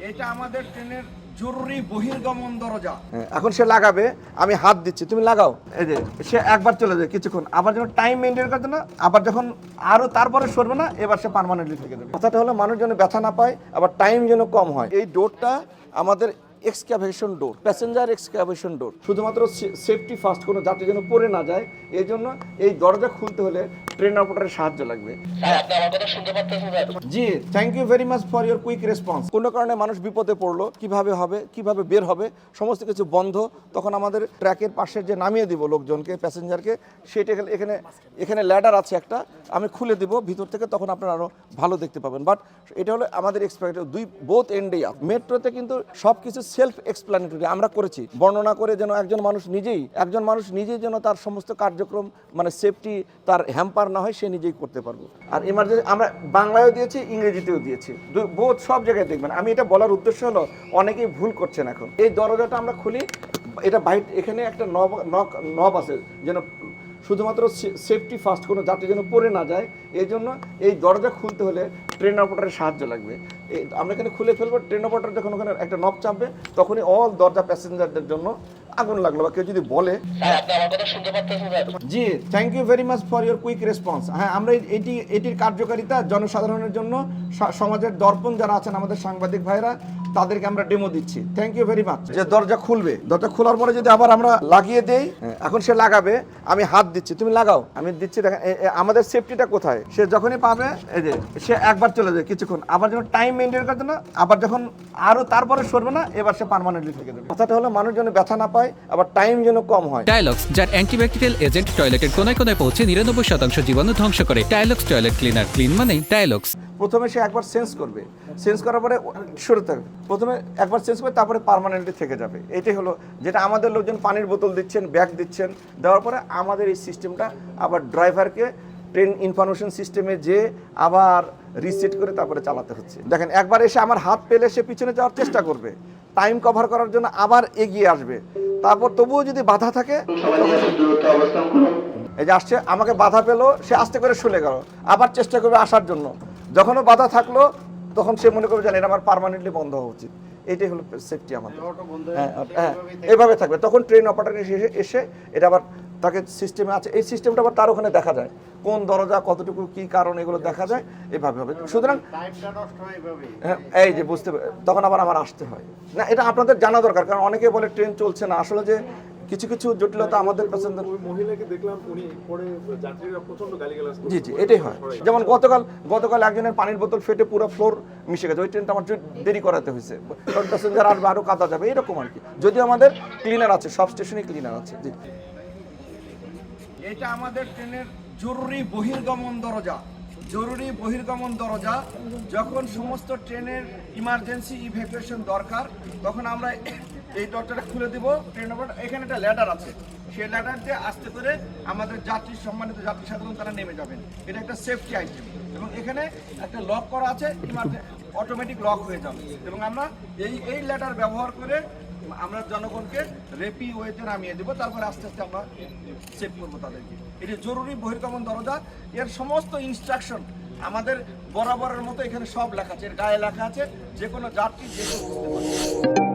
এটা আমাদের ট্রেনের জরুরি বহির্গমন দরজা। এখন সে লাগাবে, আমি হাত দিচ্ছি, তুমি লাগাও। এই যে সে একবার চলে যায় কিছুক্ষণ, আবার যখন টাইম মেনটেন করতে না, আবার যখন আরো তারপরে সরবে না, এবার সে পার্মানেন্টলি থেকে যাবে। কথাটা হলো মানুষ যেন ব্যথা না পায়, আবার টাইম যেন কম হয়। এই ডোরটা আমাদের এক্সক্যাভেশন ডোর, প্যাসেঞ্জার এক্সক্যাভেশন ডোর, শুধুমাত্র সেফটি ফার্স্ট, কোনো যাত্রী যেন পড়ে না যায়। এই জন্য এই দরজা খুলতে হলে ট্রেন অপারেটরের সাহায্য লাগবে। জি, thank you very much for your quick response. কোনো কারণে মানুষ বিপদে পড়লো, কিভাবে হবে, কিভাবে বের হবে, সমস্ত কিছু বন্ধ, তখন আমাদের ট্র্যাকের পাশে যে নামিয়ে দিব লোকজনকে, প্যাসেঞ্জারকে, সেটা এখানে ল্যাডার আছে একটা, আমি খুলে দিব ভিতর থেকে, তখন আপনারা আরও ভালো দেখতে পাবেন। বাট এটা হলো আমাদের এক্সপেক্টেড বোথ এন্ডেই আপ। মেট্রোতে কিন্তু সব কিছু সেলফ এক্সপ্লানেটরি আমরা করেছি, বর্ণনা করে যেন একজন মানুষ নিজেই যেন তার সমস্ত কার্যক্রম, মানে সেফটি তার হ্যাম্পার না হয়, সে নিজেই করতে পারবো। আর ইমার্জেন্সি আমরা বাংলায়ও দিয়েছি, ইংরেজিতেও দিয়েছি, বোথ সব জায়গায় দেখবেন। আমি এটা বলার উদ্দেশ্য হলো অনেকেই ভুল করছেন এখন। এই দরজাটা আমরা খুলি, এটা বাইরে এখানে একটা নব আছে যেন শুধুমাত্র সেফটি ফার্স্ট, কোনো যাত্রী যেন পড়ে না যায়। এই জন্য এই দরজা খুলতে হলে ট্রেন অপারেটরের সাহায্য লাগবে। আমরা এখানে খুলে ফেলবো, ট্রেন অপারেটর যখন ওখানে একটা নব চাপবে, তখনই অল দরজা প্যাসেঞ্জারদের জন্য আগুন লাগলো বা কেউ যদি বলে। জি, thank you very much for your quick response. হ্যাঁ, আমরা এটির কার্যকারিতা জনসাধারণের জন্য, সমাজের দর্পণ যারা আছেন আমাদের সাংবাদিক ভাইরা, তাদেরকে আমরা ডেমো দিচ্ছি। Thank you very much. যে দরজা খুলবে, দরজা খোলার পরে যদি আবার আমরা লাগিয়ে দেই, এখন সে লাগাবে, আমি হাত দিচ্ছি, তুমি লাগাও, আমি দিচ্ছি। দেখেন আমাদের সেফটিটা কোথায়। সে যখনই পাবে, এই যে সে একবার চলে যায় কিছুক্ষণ, আবার যখন টাইম মেনটেন করতে না, আবার যখন আরো তারপরে সরবে না, এবার সে পার্মানেন্টলি থেকে যাবে। কথাটা হলো মানুষ যেন ব্যথা না পায়, আবার টাইম যেন কম হয়। টাইলক্স, যার অ্যান্টিব্যাকটেরিয়াল এজেন্ট টয়লেটের কোনায় কোনায় পৌঁছে 99% জীবাণু ধ্বংস করে। টাইলক্স টয়লেট ক্লিনার, ক্লিন মানেই টাইলক্স। প্রথমে সে একবার সেন্স করবে, সেন্স করার পরে সরতে হবে। প্রথমে একবার সেন্স করে তারপরে পার্মানেন্টলি থেকে যাবে। এটাই হলো যেটা আমাদের লোকজন পানির বোতল দিচ্ছেন, ব্যাগ দিচ্ছেন, দেওয়ার পরে আমাদের এই সিস্টেমটা আবার ড্রাইভারকে ট্রেন ইনফরমেশন সিস্টেমে যে আবার রিসেট করে তারপরে চালাতে হচ্ছে। দেখেন একবার এসে আমার হাত পেলে সে পিছনে যাওয়ার চেষ্টা করবে, টাইম কভার করার জন্য আবার এগিয়ে আসবে। তারপর তবুও যদি বাধা থাকে, এই যে আসছে, আমাকে বাধা পেলো, সে আস্তে করে সরে গেল, আবার চেষ্টা করবে আসার জন্য। যখনও বাধা থাকলো, তখন সে মনে করবে জানেন এটা আমার পার্মানেন্টলি বন্ধ হওয়া উচিত। এটাই হলো সেফটি আমাদের। হ্যাঁ, এইভাবে থাকবে। তখন ট্রেন অপারেটর এসে এটা আবার তাকে সিস্টেমে আছে, এই সিস্টেমটা আবার তার ওখানে দেখা যায়, কোন দরজা কতটুকু কি কারণ, এগুলো দেখা যায়, এভাবে হবে। সুতরাং এই যে বুঝতে, তখন আবার আমার আসতে হয় না। এটা আপনাদের জানা দরকার, কারণ অনেকে বলে ট্রেন চলছে না, আসলে যে কিছু জটিলতা আমাদের প্যাসেঞ্জার। ওই মহিলাকে দেখলাম, উনি পরে যাত্রীরা প্রচন্ড গালিগালাজ করছে। জি, এটাই হয়। যেমন গতকাল একজনের পানির বোতল ফেটে পুরো ফ্লোর মিশে গেছে, ওই ট্রেনটা আমার দেরি করাতে হয়েছে, কারণ প্যাসেঞ্জার আসবে, আরও কাদা যাবে, এরকম আর কি। যদিও আমাদের ক্লিনার আছে, সব স্টেশনে ক্লিনার আছে। জি, এটা আমাদের ট্রেনের জরুরি বহির্গমন দরজা। জরুরি বহির্গমন দরজা, যখন সমস্ত ট্রেনের ইমার্জেন্সি ইভ্যাকুয়েশন দরকার, তখন আমরা এই দরজাটা খুলে দিব। ট্রেন এখানে একটা ল্যাডার আছে, সেই ল্যাডার দিয়ে আস্তে করে আমাদের সম্মানিত যাত্রী সাধারণ তারা নেমে যাবেন। এটা একটা সেফটি আইটেম, এবং এখানে একটা লক করা আছে, অটোমেটিক লক হয়ে যাবে। এবং আমরা এই ল্যাডার ব্যবহার করে আমরা জনগণকে রেপি ওয়েতে নামিয়ে দেবো, তারপরে আস্তে আস্তে আমরা সেভ করবো তাদেরকে। এটি জরুরি বহির্গমন দরজা। এর সমস্ত ইনস্ট্রাকশন আমাদের বরাবরের মতো এখানে সব লেখা আছে, এর গায়ে লেখা আছে, যে কোনো যাত্রী যে কেউ বুঝতে পারবে।